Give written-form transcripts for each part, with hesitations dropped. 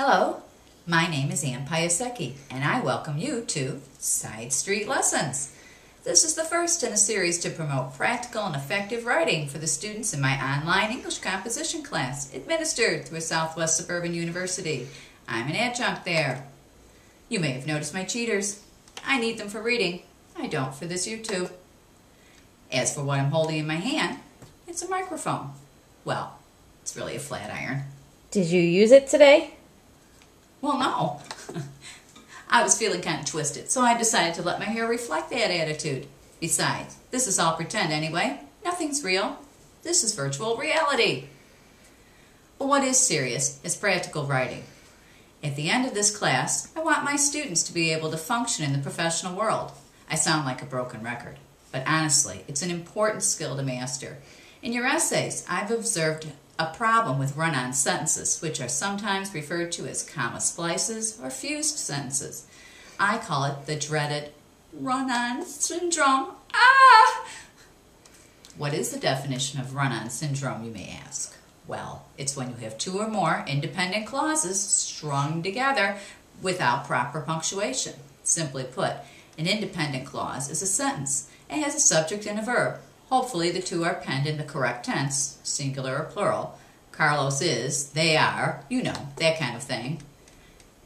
Hello, my name is Ann Piasecki, and I welcome you to Side Street Lessons. This is the first in a series to promote practical and effective writing for the students in my online English composition class, administered through a Southwest Suburban University. I'm an adjunct there. You may have noticed my cheaters. I need them for reading. I don't for this YouTube. As for what I'm holding in my hand, it's a microphone. Well, it's really a flat iron. Did you use it today? Well, no. I was feeling kind of twisted, so I decided to let my hair reflect that attitude. Besides, this is all pretend anyway. Nothing's real. This is virtual reality. But what is serious is practical writing. At the end of this class, I want my students to be able to function in the professional world. I sound like a broken record, but honestly, it's an important skill to master. In your essays, I've observed a problem with run-on sentences, which are sometimes referred to as comma splices or fused sentences. I call it the dreaded run-on syndrome. What is the definition of run-on syndrome, you may ask? Well, it's when you have two or more independent clauses strung together without proper punctuation. Simply put, an independent clause is a sentence. It has a subject and a verb. Hopefully the two are penned in the correct tense, singular or plural. Carlos is, they are, you know, that kind of thing.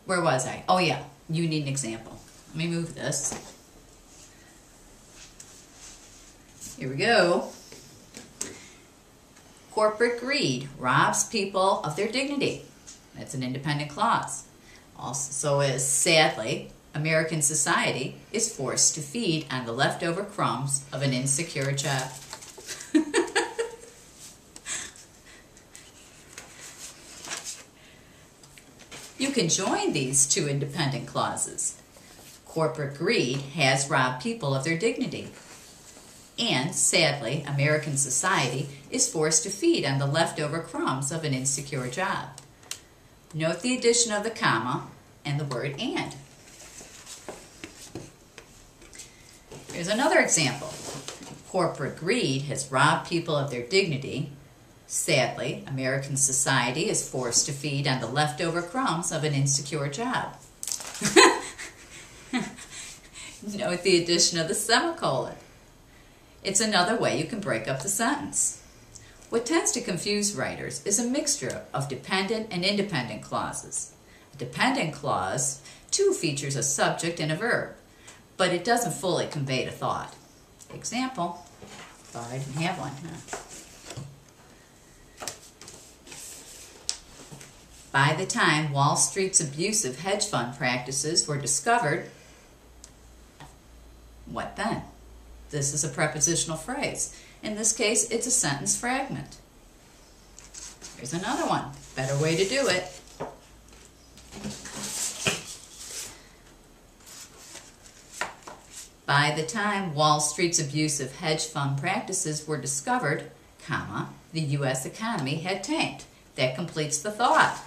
Where was I? Oh yeah, you need an example. Let me move this. Here we go. Corporate greed robs people of their dignity. That's an independent clause. Also is, sadly, American society is forced to feed on the leftover crumbs of an insecure job. You can join these two independent clauses. Corporate greed has robbed people of their dignity. And, sadly, American society is forced to feed on the leftover crumbs of an insecure job. Note the addition of the comma and the word and. Here's another example. Corporate greed has robbed people of their dignity. Sadly, American society is forced to feed on the leftover crumbs of an insecure job. Note the addition of the semicolon. It's another way you can break up the sentence. What tends to confuse writers is a mixture of dependent and independent clauses. A dependent clause, too, features a subject and a verb, but it doesn't fully convey the thought. Example, thought I didn't have one, huh? By the time Wall Street's abusive hedge fund practices were discovered, what then? This is a prepositional phrase. In this case, it's a sentence fragment. Here's another one. Better way to do it. By the time Wall Street's abusive hedge fund practices were discovered, comma, the U.S. economy had tanked. That completes the thought.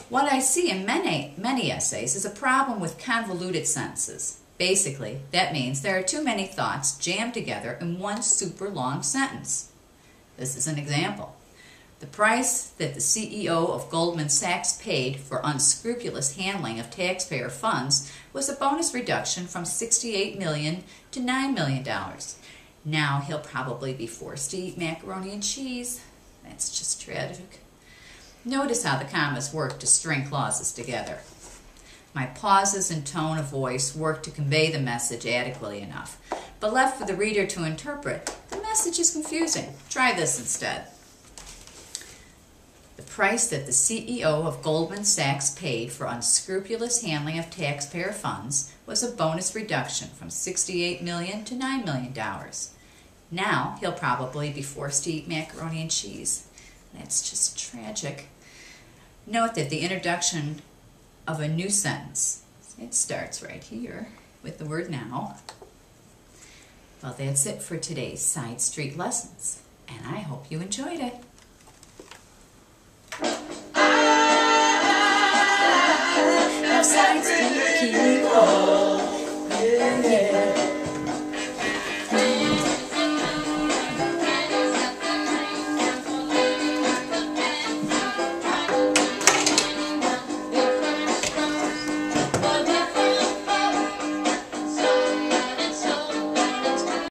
What I see in many essays is a problem with convoluted sentences. Basically, that means there are too many thoughts jammed together in one super long sentence. This is an example. The price that the CEO of Goldman Sachs paid for unscrupulous handling of taxpayer funds was a bonus reduction from $68 million to $9 million. Now he'll probably be forced to eat macaroni and cheese. That's just tragic. Notice how the commas work to string clauses together. My pauses and tone of voice work to convey the message adequately enough, but left for the reader to interpret, the message is confusing. Try this instead. The price that the CEO of Goldman Sachs paid for unscrupulous handling of taxpayer funds was a bonus reduction from $68 million to $9 million. Now he'll probably be forced to eat macaroni and cheese. That's just tragic. Note that the introduction of a new sentence, it starts right here with the word now. Well, that's it for today's Side Street Lessons, and I hope you enjoyed it.